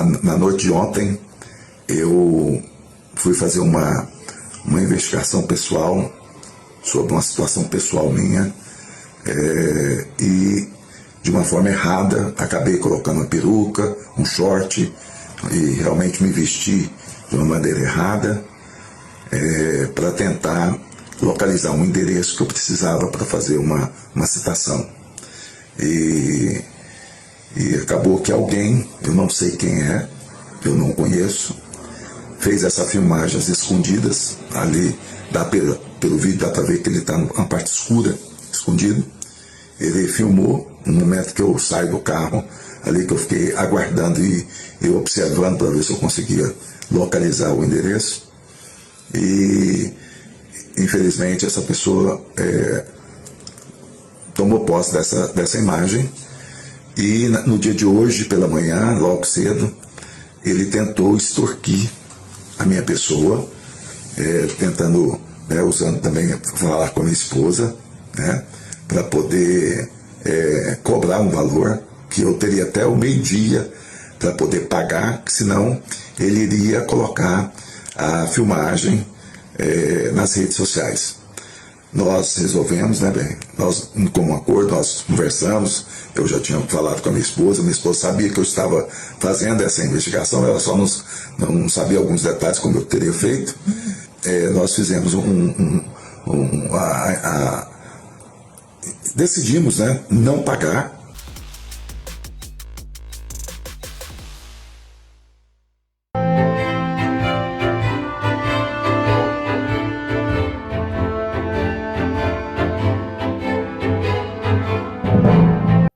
Na noite de ontem, eu fui fazer uma investigação pessoal sobre uma situação pessoal minha e, de uma forma errada, acabei colocando uma peruca, um short e realmente me vesti de uma maneira errada para tentar localizar um endereço que eu precisava para fazer uma citação. E acabou que alguém, eu não sei quem é, eu não conheço, fez essa filmagem às escondidas, ali, pelo vídeo dá para ver que ele está numa parte escura, escondido. Ele filmou no momento que eu saio do carro, ali que eu fiquei aguardando e observando para ver se eu conseguia localizar o endereço. E infelizmente essa pessoa tomou posse dessa imagem. E no dia de hoje, pela manhã, logo cedo, ele tentou extorquir a minha pessoa, tentando, usando também falar com a minha esposa, para poder cobrar um valor que eu teria até o meio-dia para poder pagar, senão ele iria colocar a filmagem nas redes sociais. Nós resolvemos, nós, como acordo, nós conversamos, eu já tinha falado com a minha esposa sabia que eu estava fazendo essa investigação, ela só não sabia alguns detalhes como eu teria feito. Nós fizemos decidimos não pagar.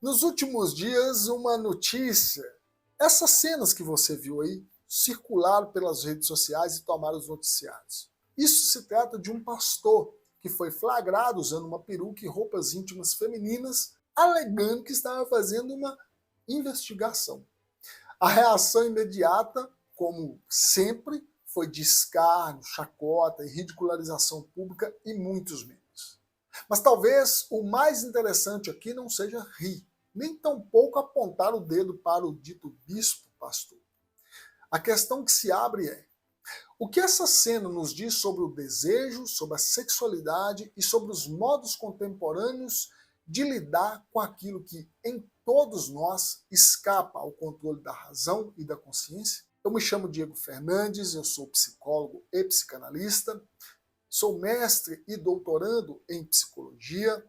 Nos últimos dias, uma notícia. Essas cenas que você viu aí circularam pelas redes sociais e tomaram os noticiários. Isso se trata de um pastor que foi flagrado usando uma peruca e roupas íntimas femininas, alegando que estava fazendo uma investigação. A reação imediata, como sempre, foi de escárnio, chacota e ridicularização pública e muitos memes. Mas talvez o mais interessante aqui não seja rir, nem tampouco apontar o dedo para o dito bispo pastor. A questão que se abre é: o que essa cena nos diz sobre o desejo, sobre a sexualidade e sobre os modos contemporâneos de lidar com aquilo que em todos nós escapa ao controle da razão e da consciência? Eu me chamo Diego Fernandes, eu sou psicólogo e psicanalista, sou mestre e doutorando em psicologia.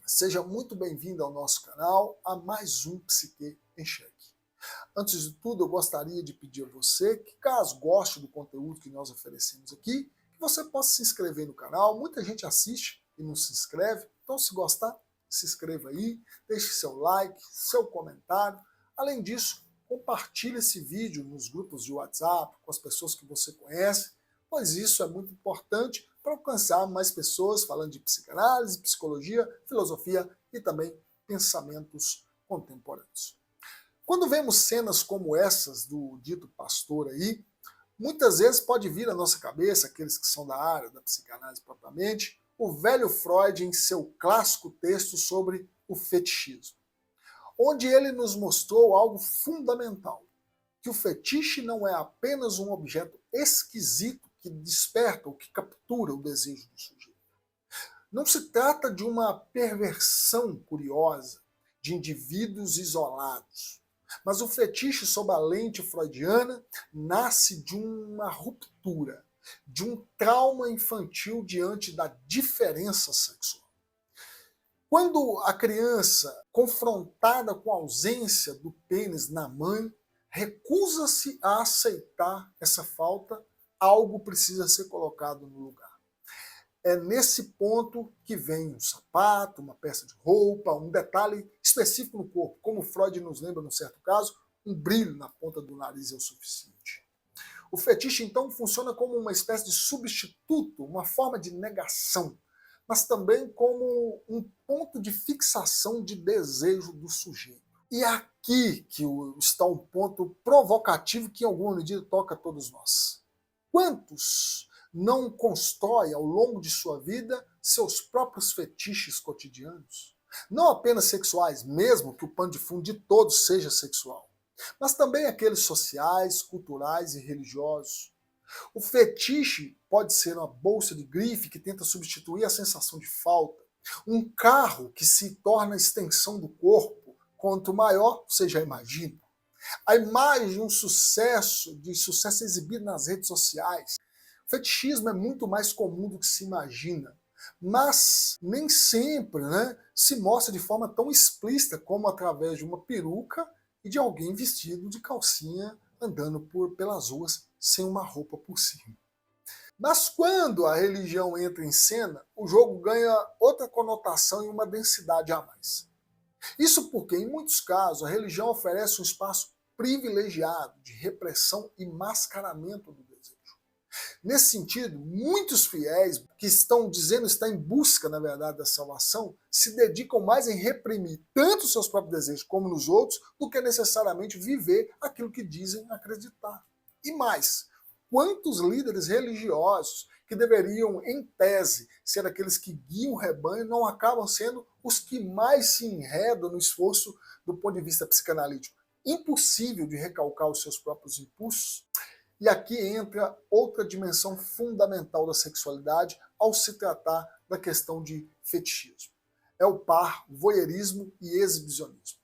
Seja muito bem-vindo ao nosso canal, a mais um Psique em Xeque. Antes de tudo, eu gostaria de pedir a você que, caso goste do conteúdo que nós oferecemos aqui, que você possa se inscrever no canal. Muita gente assiste e não se inscreve, então se gostar, se inscreva aí, deixe seu like, seu comentário. Além disso, compartilhe esse vídeo nos grupos de WhatsApp, com as pessoas que você conhece, pois isso é muito importante para alcançar mais pessoas falando de psicanálise, psicologia, filosofia e também pensamentos contemporâneos. Quando vemos cenas como essas do dito pastor aí, muitas vezes pode vir à nossa cabeça, aqueles que são da área da psicanálise propriamente, o velho Freud em seu clássico texto sobre o fetichismo, onde ele nos mostrou algo fundamental, que o fetiche não é apenas um objeto esquisito que desperta ou que captura o desejo do sujeito. Não se trata de uma perversão curiosa de indivíduos isolados, mas o fetiche sob a lente freudiana nasce de uma ruptura, de um trauma infantil diante da diferença sexual. Quando a criança, confrontada com a ausência do pênis na mãe, recusa-se a aceitar essa falta, algo precisa ser colocado no lugar. É nesse ponto que vem um sapato, uma peça de roupa, um detalhe específico no corpo. Como Freud nos lembra, num certo caso, um brilho na ponta do nariz é o suficiente. O fetiche, então, funciona como uma espécie de substituto, uma forma de negação, mas também como um ponto de fixação de desejo do sujeito. E é aqui que está um ponto provocativo que, em alguma medida, toca a todos nós. Quantos não constroem, ao longo de sua vida, seus próprios fetiches cotidianos? Não apenas sexuais, mesmo que o pano de fundo de todos seja sexual. mas também aqueles sociais, culturais e religiosos. O fetiche pode ser uma bolsa de grife que tenta substituir a sensação de falta, um carro que se torna a extensão do corpo. Quanto maior, você já imagina. A imagem de sucesso exibido nas redes sociais. O fetichismo é muito mais comum do que se imagina, mas nem sempre, se mostra de forma tão explícita como através de uma peruca e de alguém vestido de calcinha andando pelas ruas sem uma roupa por cima. Mas quando a religião entra em cena, o jogo ganha outra conotação e uma densidade a mais. Isso porque, em muitos casos, a religião oferece um espaço privilegiado de repressão e mascaramento do desejo. Nesse sentido, muitos fiéis que estão dizendo estar em busca, na verdade, da salvação, se dedicam mais em reprimir tanto os seus próprios desejos como nos outros, do que necessariamente viver aquilo que dizem acreditar. E mais, quantos líderes religiosos que deveriam, em tese, ser aqueles que guiam o rebanho, não acabam sendo os que mais se enredam no esforço do ponto de vista psicanalítico? Impossível de recalcar os seus próprios impulsos? E aqui entra outra dimensão fundamental da sexualidade ao se tratar da questão de fetichismo. É o par voyeurismo e exibicionismo.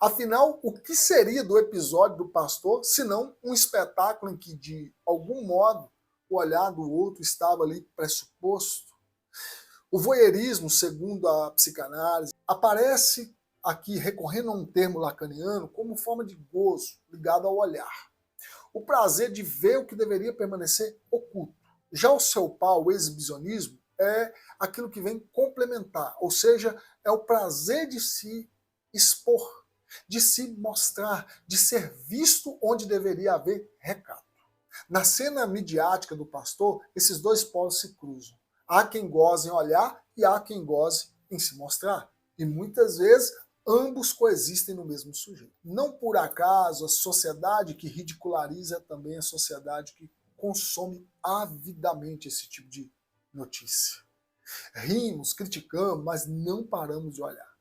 Afinal, o que seria do episódio do pastor, senão um espetáculo em que, de algum modo, o olhar do outro estava ali pressuposto? O voyeurismo, segundo a psicanálise, aparece aqui, recorrendo a um termo lacaniano, como forma de gozo ligado ao olhar. O prazer de ver o que deveria permanecer oculto. Já o seu par, o exibicionismo, é aquilo que vem complementar, ou seja, é o prazer de se expor, de se mostrar, de ser visto onde deveria haver recato. Na cena midiática do pastor, esses dois polos se cruzam. Há quem goze em olhar e há quem goze em se mostrar. E muitas vezes ambos coexistem no mesmo sujeito. Não por acaso a sociedade que ridiculariza é também a sociedade que consome avidamente esse tipo de notícia. Rimos, criticamos, mas não paramos de olhar.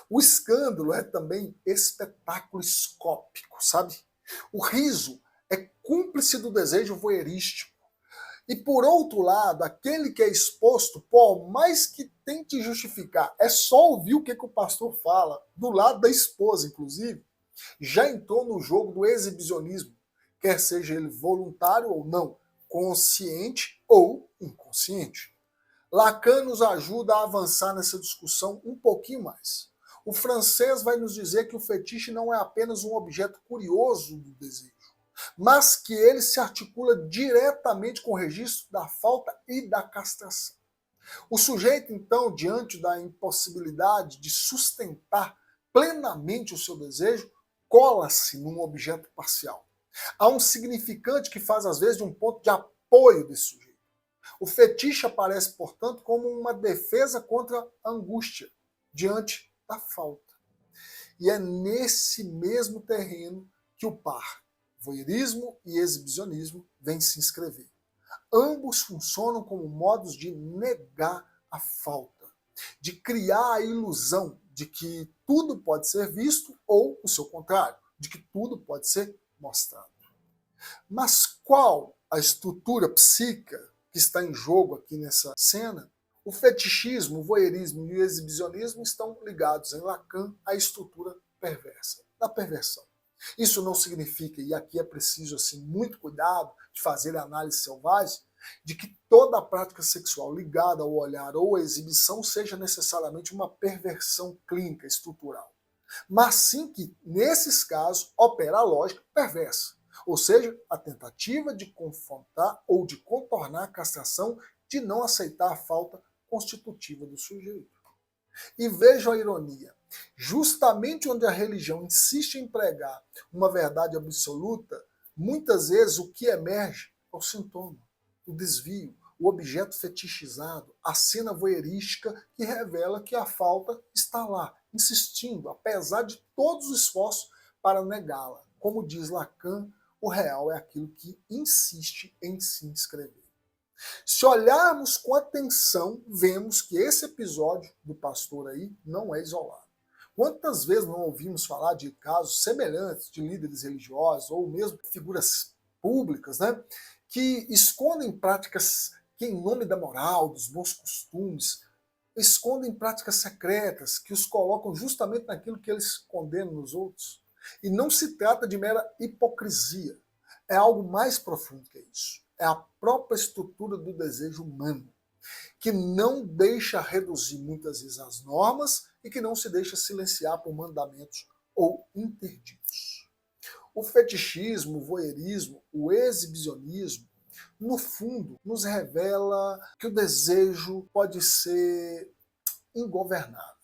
O escândalo é também espetáculo escópico, sabe? O riso é cúmplice do desejo voyeurístico. E por outro lado, aquele que é exposto, por mais que tente justificar, é só ouvir o que o pastor fala, do lado da esposa, inclusive, já entrou no jogo do exibicionismo, quer seja ele voluntário ou não, consciente ou inconsciente. Lacan nos ajuda a avançar nessa discussão um pouquinho mais. O francês vai nos dizer que o fetiche não é apenas um objeto curioso do desejo, mas que ele se articula diretamente com o registro da falta e da castração. O sujeito, então, diante da impossibilidade de sustentar plenamente o seu desejo, cola-se num objeto parcial. Há um significante que faz, às vezes, de um ponto de apoio desse sujeito. O fetiche aparece, portanto, como uma defesa contra a angústia diante da falta. E é nesse mesmo terreno que o par voyeurismo e exibicionismo vêm se inscrever. Ambos funcionam como modos de negar a falta, de criar a ilusão de que tudo pode ser visto ou o seu contrário, de que tudo pode ser mostrado. Mas qual a estrutura psíquica que está em jogo aqui nessa cena? O fetichismo, o voyeurismo e o exibicionismo estão ligados em Lacan à estrutura perversa, da perversão. Isso não significa, e aqui é preciso assim, muito cuidado de fazer a análise selvagem, de que toda a prática sexual ligada ao olhar ou à exibição seja necessariamente uma perversão clínica, estrutural. Mas sim que, nesses casos, opera a lógica perversa, ou seja, a tentativa de confrontar ou de contornar a castração, de não aceitar a falta constitutiva do sujeito. E vejam a ironia. Justamente onde a religião insiste em pregar uma verdade absoluta, muitas vezes o que emerge é o sintoma, o desvio, o objeto fetichizado, a cena voyeurística que revela que a falta está lá, insistindo, apesar de todos os esforços para negá-la. Como diz Lacan, o real é aquilo que insiste em se inscrever. Se olharmos com atenção, vemos que esse episódio do pastor aí não é isolado. Quantas vezes não ouvimos falar de casos semelhantes de líderes religiosos ou mesmo figuras públicas, né, que escondem práticas que, em nome da moral, dos bons costumes, escondem práticas secretas que os colocam justamente naquilo que eles condenam nos outros. E não se trata de mera hipocrisia. É algo mais profundo que isso. É a própria estrutura do desejo humano, que não deixa reduzir muitas vezes as normas e que não se deixa silenciar por mandamentos ou interditos. O fetichismo, o voyeurismo, o exibicionismo, no fundo, nos revela que o desejo pode ser ingovernável.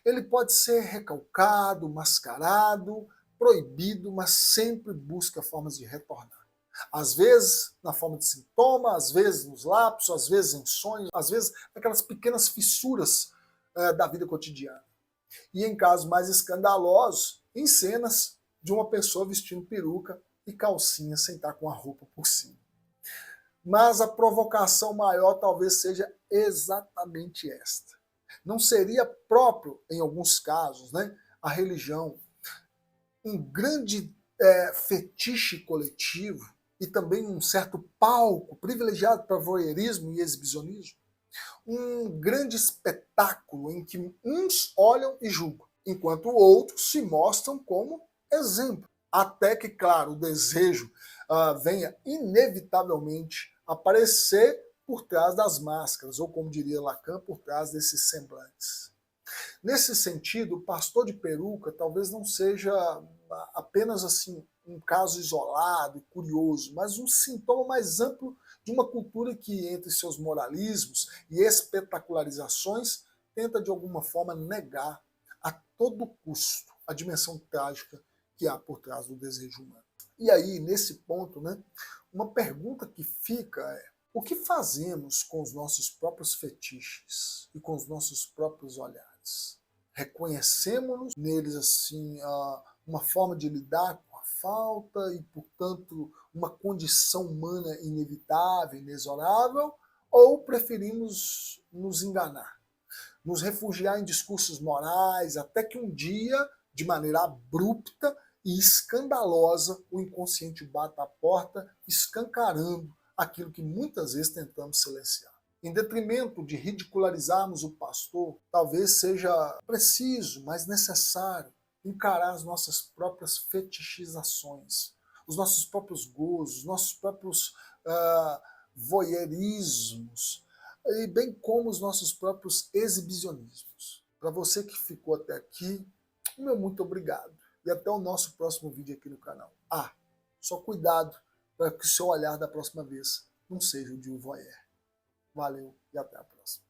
Ele pode ser recalcado, mascarado, proibido, mas sempre busca formas de retornar. Às vezes na forma de sintoma, às vezes nos lapsos, às vezes em sonhos, às vezes naquelas pequenas fissuras da vida cotidiana. E em casos mais escandalosos, em cenas de uma pessoa vestindo peruca e calcinha sem estar com a roupa por cima. Mas a provocação maior talvez seja exatamente esta. Não seria próprio, em alguns casos, né, a religião, um grande fetiche coletivo e também um certo palco privilegiado para voyeurismo e exibicionismo? Um grande espetáculo em que uns olham e julgam, enquanto outros se mostram como exemplo. Até que, claro, o desejo venha inevitavelmente aparecer por trás das máscaras, ou como diria Lacan, por trás desses semblantes. Nesse sentido, o pastor de peruca talvez não seja apenas assim um caso isolado e curioso, mas um sintoma mais amplo de uma cultura que, entre seus moralismos e espetacularizações, tenta de alguma forma negar a todo custo a dimensão trágica que há por trás do desejo humano. E aí, nesse ponto, né, uma pergunta que fica é: o que fazemos com os nossos próprios fetiches e com os nossos próprios olhares? Reconhecemos neles assim uma forma de lidar com a falta e, portanto, uma condição humana inevitável, inexorável, ou preferimos nos enganar, nos refugiar em discursos morais, até que um dia, de maneira abrupta e escandalosa, o inconsciente bata a porta, escancarando aquilo que muitas vezes tentamos silenciar. Em detrimento de ridicularizarmos o pastor, talvez seja preciso, mas necessário, encarar as nossas próprias fetichizações, os nossos próprios gozos, os nossos próprios voyeurismos, e bem como os nossos próprios exibicionismos. Para você que ficou até aqui, meu muito obrigado. E até o nosso próximo vídeo aqui no canal. Só cuidado para que o seu olhar da próxima vez não seja o de um voyeur. Valeu e até a próxima.